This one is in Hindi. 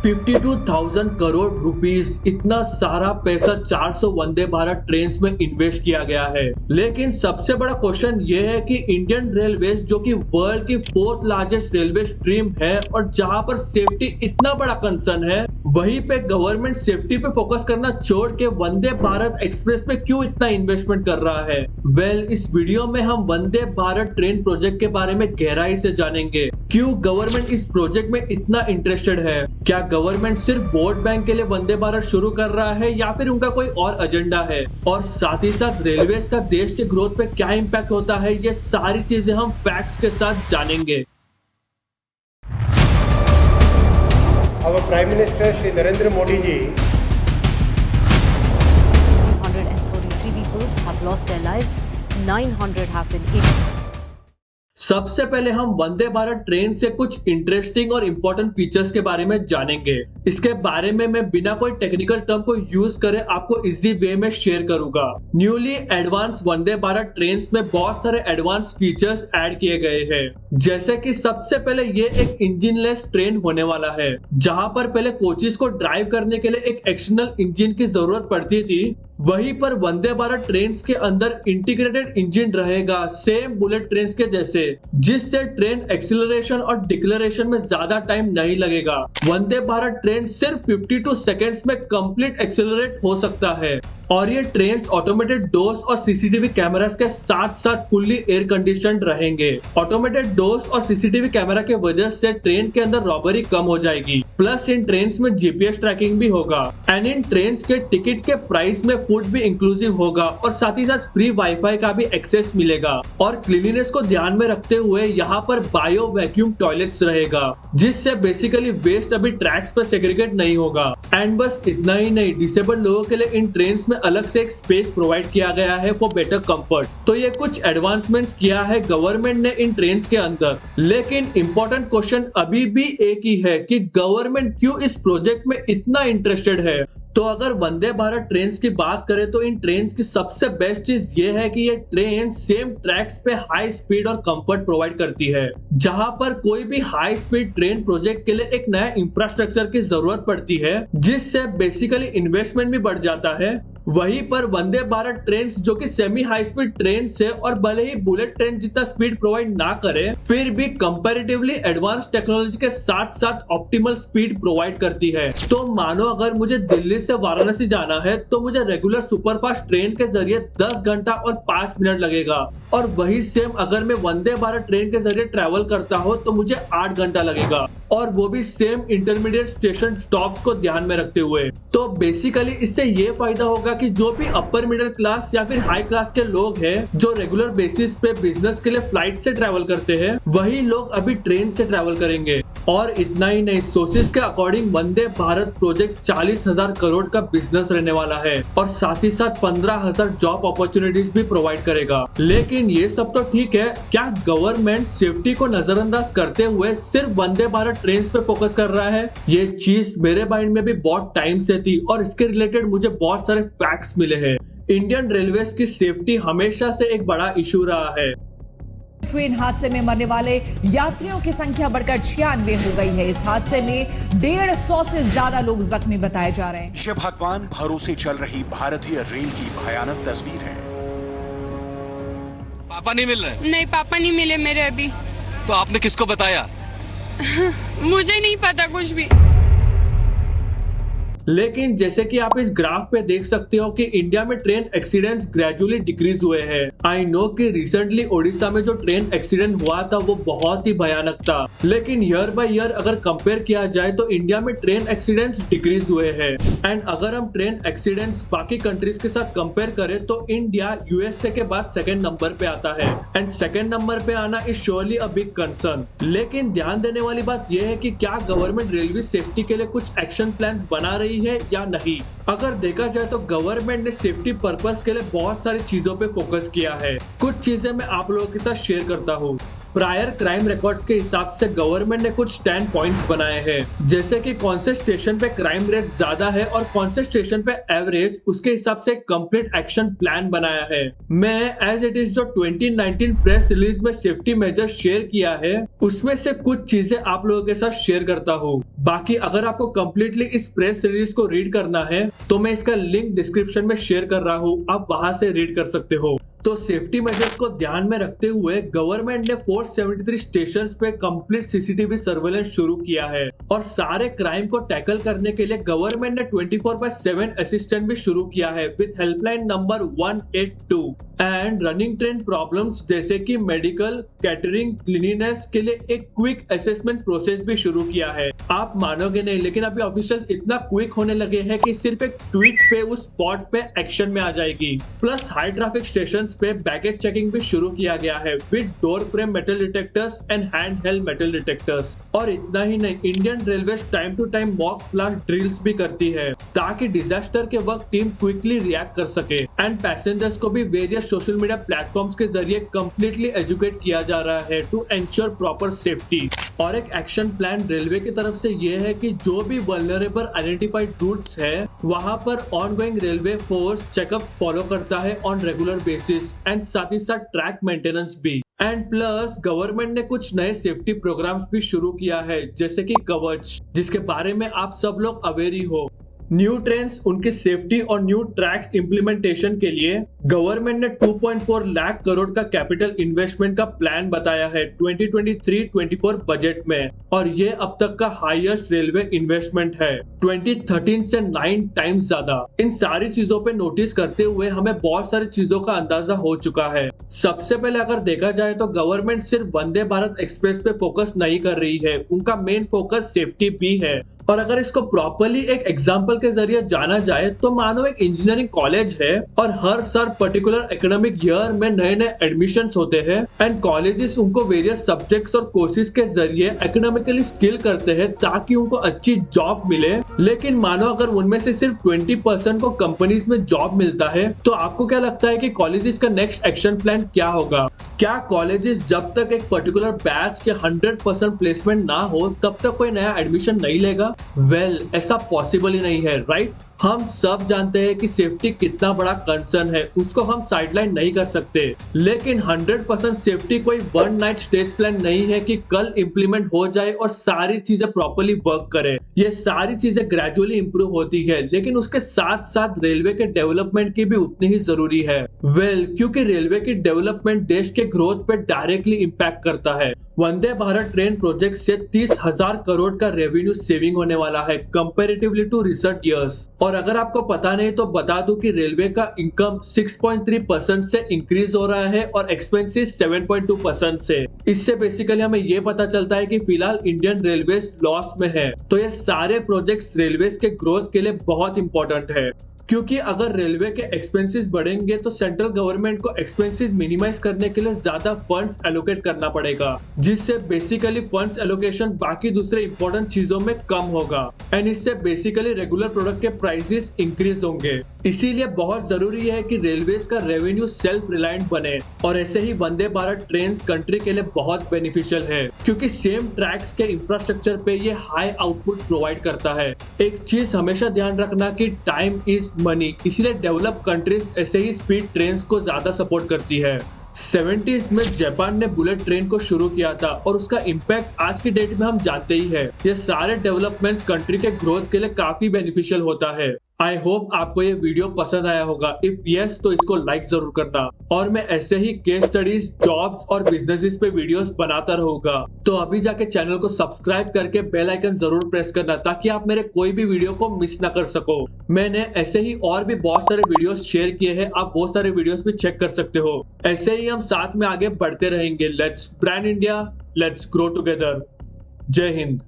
52,000 करोड़ रुपीस, इतना सारा पैसा 400 वंदे भारत ट्रेन में इन्वेस्ट किया गया है। लेकिन सबसे बड़ा क्वेश्चन ये है कि इंडियन रेलवेज, जो कि वर्ल्ड की 4th लार्जेस्ट रेलवे स्ट्रीम है और जहां पर सेफ्टी इतना बड़ा कंसर्न है, वहीं पे गवर्नमेंट सेफ्टी पे फोकस करना छोड़ के वंदे भारत एक्सप्रेस पे क्यों इतना इन्वेस्टमेंट कर रहा है? इस वीडियो में हम वंदे भारत ट्रेन प्रोजेक्ट के बारे में गहराई से जानेंगे। क्यों गवर्नमेंट इस प्रोजेक्ट में इतना इंटरेस्टेड है? क्या गवर्नमेंट सिर्फ वोट बैंक के लिए वंदे भारत शुरू कर रहा है या फिर उनका कोई और एजेंडा है? और साथ ही साथ रेलवेज का देश के ग्रोथ पे क्या इम्पैक्ट होता है, ये सारी चीजें हम फैक्ट्स के साथ जानेंगे। Our Prime Minister Shri Narendra Modi ji 133 people have lost their lives, 900 have been injured. सबसे पहले हम वंदे भारत ट्रेन से कुछ इंटरेस्टिंग और इंपॉर्टेंट फीचर्स के बारे में जानेंगे। इसके बारे में मैं बिना कोई टेक्निकल टर्म को यूज करे आपको इजी वे में शेयर करूंगा। Newly advance Vande Bharat train में बहुत सारे एडवांस फीचर्स ऐड किए गए हैं, जैसे कि सबसे पहले ये एक इंजनलेस ट्रेन होने वाला है, जहां पर पहले कोचेस को ड्राइव करने के लिए एक एक्सटर्नल इंजन की जरूरत पड़ती थी, वहीं पर वंदे भारत ट्रेन के अंदर इंटीग्रेटेड इंजन रहेगा, सेम बुलेट ट्रेन के जैसे, जिससे ट्रेन एक्सीलरेशन और डिक्लेरेशन में ज्यादा टाइम नहीं लगेगा। वंदे भारत ट्रेन सिर्फ 52 सेकेंड्स में कंप्लीट एक्सीलरेट हो सकता है और ये ट्रेन ऑटोमेटेड डोर्स और सीसीटीवी कैमरास के साथ साथ फुल्ली एयर कंडीशनड रहेंगे। ऑटोमेटेड डोर्स और सीसीटीवी कैमरा के वजह से ट्रेन के अंदर रॉबरी कम हो जाएगी। प्लस इन ट्रेन में जीपीएस ट्रैकिंग भी होगा एंड इन ट्रेन के टिकट के प्राइस में फूड भी इंक्लूसिव होगा और साथ ही साथ फ्री वाईफाई का भी एक्सेस मिलेगा। और क्लीनिनेस को ध्यान में रखते हुए यहाँ पर बायो वैक्यूम टॉयलेट्स रहेगा, जिससे बेसिकली वेस्ट अभी ट्रैक्स पे सेग्रीगेट नहीं होगा। एंड बस इतना ही नहीं, डिसेबल्ड लोगों के लिए इन ट्रेन में अलग से एक स्पेस प्रोवाइड किया गया है फॉर बेटर कंफर्ट। तो ये कुछ एडवांसमेंट्स किया है गवर्नमेंट ने इन ट्रेन्स के अंदर। लेकिन इंपॉर्टेंट क्वेश्चन अभी भी एक ही है कि गवर्नमेंट क्यों इस प्रोजेक्ट में इतना इंटरेस्टेड है? तो अगर वंदे भारत ट्रेन की बात करें तो इन ट्रेन की सबसे बेस्ट चीज ये है कि ये ट्रेन सेम ट्रैक्स पे हाई स्पीड और कंफर्ट प्रोवाइड करती है, जहां पर कोई भी हाई स्पीड ट्रेन प्रोजेक्ट के लिए एक नया इंफ्रास्ट्रक्चर की जरूरत पड़ती है, जिससे बेसिकली इन्वेस्टमेंट भी बढ़ जाता है। वहीं पर वंदे भारत ट्रेन जो कि सेमी हाई स्पीड ट्रेन से और भले ही बुलेट ट्रेन जितना स्पीड प्रोवाइड ना करे, फिर भी कंपैरेटिवली एडवांस टेक्नोलॉजी के साथ साथ ऑप्टिमल स्पीड प्रोवाइड करती है। तो मानो अगर मुझे दिल्ली से वाराणसी जाना है तो मुझे रेगुलर सुपरफास्ट ट्रेन के जरिए 10 घंटा और 5 मिनट लगेगा, और वही सेम अगर मैं वंदे भारत ट्रेन के जरिए ट्रेवल करता हूँ तो मुझे 8 घंटा लगेगा, और वो भी सेम इंटरमीडिएट स्टेशन स्टॉप्स को ध्यान में रखते हुए। तो बेसिकली इससे ये फायदा होगा कि जो भी अपर मिडिल क्लास या फिर हाई क्लास के लोग हैं जो रेगुलर बेसिस पे बिजनेस के लिए फ्लाइट से ट्रैवल करते हैं, वही लोग अभी ट्रेन से ट्रैवल करेंगे। और इतना ही नहीं, सोर्सेज के अकॉर्डिंग वंदे भारत प्रोजेक्ट 40,000 करोड़ का बिजनेस रहने वाला है और साथ ही साथ 15,000 जॉब अपॉर्चुनिटीज भी प्रोवाइड करेगा। लेकिन ये सब तो ठीक है, क्या गवर्नमेंट सेफ्टी को नजरअंदाज करते हुए सिर्फ वंदे भारत ट्रेन पे फोकस कर रहा है? ये चीज मेरे माइंड में भी बहुत टाइम से थी और इसके रिलेटेड मुझे बहुत सारे फैक्ट्स मिले हैं। इंडियन रेलवेज की सेफ्टी हमेशा से एक बड़ा इशू रहा है। ट्रेन हादसे में मरने वाले यात्रियों की संख्या बढ़कर 96 हो गई है। इस हादसे में 150 से ज्यादा लोग जख्मी बताए जा रहे हैं। ये भगवान भरोसे चल रही भारतीय रेल की भयानक तस्वीर है। पापा नहीं मिल रहे? नहीं, पापा नहीं मिले मेरे अभी। तो आपने किसको बताया? मुझे नहीं पता कुछ भी। लेकिन जैसे कि आप इस ग्राफ पे देख सकते हो कि इंडिया में ट्रेन एक्सीडेंट्स ग्रेजुअली डिक्रीज हुए हैं। आई नो कि रिसेंटली ओडिशा में जो ट्रेन एक्सीडेंट हुआ था वो बहुत ही भयानक था, लेकिन ईयर बाय ईयर अगर कंपेयर किया जाए तो इंडिया में ट्रेन एक्सीडेंट्स डिक्रीज हुए हैं। एंड अगर हम ट्रेन एक्सीडेंट्स बाकी कंट्रीज के साथ कंपेयर करें तो इंडिया यूएसए के बाद सेकेंड नंबर पे आता है, एंड सेकेंड नंबर पे आना is surely a big concern. लेकिन ध्यान देने वाली बात यह है कि क्या गवर्नमेंट रेलवे सेफ्टी के लिए कुछ एक्शन प्लान बना रही है या नहीं। अगर देखा जाए तो गवर्नमेंट ने सेफ्टी पर्पस के लिए बहुत सारी चीजों पे फोकस किया है। कुछ चीजें मैं आप लोगों के साथ शेयर करता हूँ। प्रायर क्राइम रिकॉर्ड्स के हिसाब से गवर्नमेंट ने कुछ 10 पॉइंट्स बनाए हैं, जैसे कि कौन से स्टेशन पे क्राइम रेट ज्यादा है और कौन से स्टेशन पे एवरेज, उसके हिसाब से कंप्लीट एक्शन प्लान बनाया है। मैं एज इट इज जो 2019 प्रेस रिलीज में सेफ्टी मेजर शेयर किया है उसमें से कुछ चीजें आप लोगों के साथ शेयर करता हूँ। बाकी अगर आपको कम्प्लीटली इस प्रेस रिलीज को रीड करना है तो मैं इसका लिंक डिस्क्रिप्शन में शेयर कर रहा हूँ, आप वहां से रीड कर सकते हो। तो सेफ्टी मेजर्स को ध्यान में रखते हुए गवर्नमेंट ने 473 स्टेशंस पे कंप्लीट सीसीटीवी सर्वेलेंस शुरू किया है और सारे क्राइम को टैकल करने के लिए गवर्नमेंट ने 24/7 असिस्टेंट भी शुरू किया है with helpline number 182 and running train problems जैसे कि मेडिकल, कैटरिंग, क्लीनिनेस के लिए एक क्विक असेसमेंट प्रोसेस भी शुरू किया है। आप मानोगे नहीं, लेकिन अभी ऑफिशियल्स इतना क्विक होने लगे हैं कि सिर्फ एक ट्वीट पे उस स्पॉट पे एक्शन में आ जाएगी। प्लस हाई ट्रैफिक स्टेशन पे बैगेज चेकिंग भी शुरू किया गया है with door frame metal detectors and hand held metal detectors. और इतना ही नहीं, Indian railway time to time mock blast drills भी करती है ताकि डिजास्टर के वक्त टीम क्विकली रिएक्ट कर सके। एंड पैसेंजर्स को भी वेरियस सोशल मीडिया प्लेटफॉर्म्स के जरिए कंप्लीटली एजुकेट किया जा रहा है टू एंश्योर प्रॉपर सेफ्टी। और एक एक्शन प्लान रेलवे की तरफ से ये है कि जो भी वल्नरेबल आइडेंटिफाइड रूट्स है वहां पर ongoing railway force checkups follow करता है ऑन रेगुलर बेसिस एंड साथ ही साथ ट्रैक मेंटेनेंस भी। एंड प्लस गवर्नमेंट ने कुछ नए सेफ्टी प्रोग्राम्स भी शुरू किया है जैसे कि कवच, जिसके बारे में आप सब लोग अवेयर ही हो। न्यू ट्रेन्स, उनकी सेफ्टी और न्यू ट्रैक्स इंप्लीमेंटेशन के लिए गवर्नमेंट ने 2.4 लाख करोड़ का कैपिटल इन्वेस्टमेंट का प्लान बताया है 2023-24 बजट में, और ये अब तक का हाईएस्ट रेलवे इन्वेस्टमेंट है 2013 से 9 टाइम्स ज्यादा। इन सारी चीजों पे नोटिस करते हुए हमें बहुत सारी चीजों का अंदाजा हो चुका है। सबसे पहले अगर देखा जाए तो गवर्नमेंट सिर्फ वंदे भारत एक्सप्रेस पे फोकस नहीं कर रही है, उनका मेन फोकस सेफ्टी भी है। और अगर इसको प्रॉपरली एक एग्जांपल के जरिए जाना जाए तो मानो एक इंजीनियरिंग कॉलेज है और हर साल पर्टिकुलर एकेडमिक ईयर में नए नए एडमिशंस होते हैं एंड कॉलेजेस उनको वेरियस सब्जेक्ट्स और कोर्सेज के जरिए एकेडमिकली स्किल करते हैं ताकि उनको अच्छी जॉब मिले। लेकिन मानो अगर उनमें से सिर्फ 20% को कंपनीज में जॉब मिलता है तो आपको क्या लगता है कि कॉलेजेस का नेक्स्ट एक्शन प्लान क्या होगा? क्या कॉलेजेस जब तक एक पर्टिकुलर बैच के 100% प्लेसमेंट ना हो तब तक कोई नया एडमिशन नहीं लेगा? ऐसा पॉसिबल ही नहीं है, राइट? हम सब जानते हैं कि सेफ्टी कितना बड़ा कंसर्न है, उसको हम साइडलाइन नहीं कर सकते। लेकिन 100% सेफ्टी कोई वन नाइट स्टेज प्लान नहीं है कि कल इंप्लीमेंट हो जाए और सारी चीजें प्रॉपर्ली वर्क करे। ये सारी चीजें ग्रेजुअली इंप्रूव होती है, लेकिन उसके साथ साथ रेलवे के डेवलपमेंट की भी उतनी ही जरूरी है। क्योंकि रेलवे की डेवलपमेंट देश के ग्रोथ पे डायरेक्टली इम्पैक्ट करता है। वंदे भारत ट्रेन प्रोजेक्ट से 30,000 करोड़ का रेवेन्यू सेविंग होने वाला है कंपैरेटिवली टू रिसेंट इयर्स। और अगर आपको पता नहीं तो बता दूं कि रेलवे का इनकम 6.3% से इंक्रीज हो रहा है और एक्सपेंसेस 7.2% से। इससे बेसिकली हमें ये पता चलता है कि फिलहाल इंडियन रेलवेज लॉस में है। तो ये सारे प्रोजेक्ट्स रेलवेज के ग्रोथ के लिए बहुत इंपॉर्टेंट है, क्योंकि अगर रेलवे के एक्सपेंसेस बढ़ेंगे तो सेंट्रल गवर्नमेंट को एक्सपेंसेस मिनिमाइज करने के लिए ज्यादा फंड्स एलोकेट करना पड़ेगा, जिससे बेसिकली फंड्स एलोकेशन बाकी दूसरे इंपॉर्टेंट चीजों में कम होगा एंड इससे बेसिकली रेगुलर प्रोडक्ट के प्राइसेस इंक्रीज होंगे। इसीलिए बहुत जरूरी है कि रेलवेज का रेवेन्यू सेल्फ रिलायंट बने। और ऐसे ही वंदे भारत ट्रेन कंट्री के लिए बहुत बेनिफिशियल है, क्योंकि सेम ट्रैक्स के इंफ्रास्ट्रक्चर पे ये हाई आउटपुट प्रोवाइड करता है। एक चीज हमेशा ध्यान रखना कि टाइम इज मनी, इसीलिए डेवलप कंट्रीज ऐसे ही स्पीड ट्रेन को ज्यादा सपोर्ट करती है। 70s में जापान ने बुलेट ट्रेन को शुरू किया था और उसका इम्पैक्ट आज की डेट में हम जानते ही है। ये सारे डेवलपमेंट्स कंट्री के ग्रोथ के लिए काफी बेनिफिशियल होता है। आई होप आपको ये वीडियो पसंद आया होगा। इफ यस तो इसको लाइक जरूर करना, और मैं ऐसे ही केस स्टडीज, जॉब्स और बिजनेसेस पे वीडियोस बनाता रहूंगा। तो अभी जाके चैनल को सब्सक्राइब करके बेल आइकन जरूर प्रेस करना ताकि आप मेरे कोई भी वीडियो को मिस ना कर सको। मैंने ऐसे ही और भी बहुत सारे वीडियोस शेयर किए हैं, आप बहुत सारे वीडियोस भी चेक कर सकते हो। ऐसे ही हम साथ में आगे बढ़ते रहेंगे। Let's brand India, let's grow together. जय हिंद।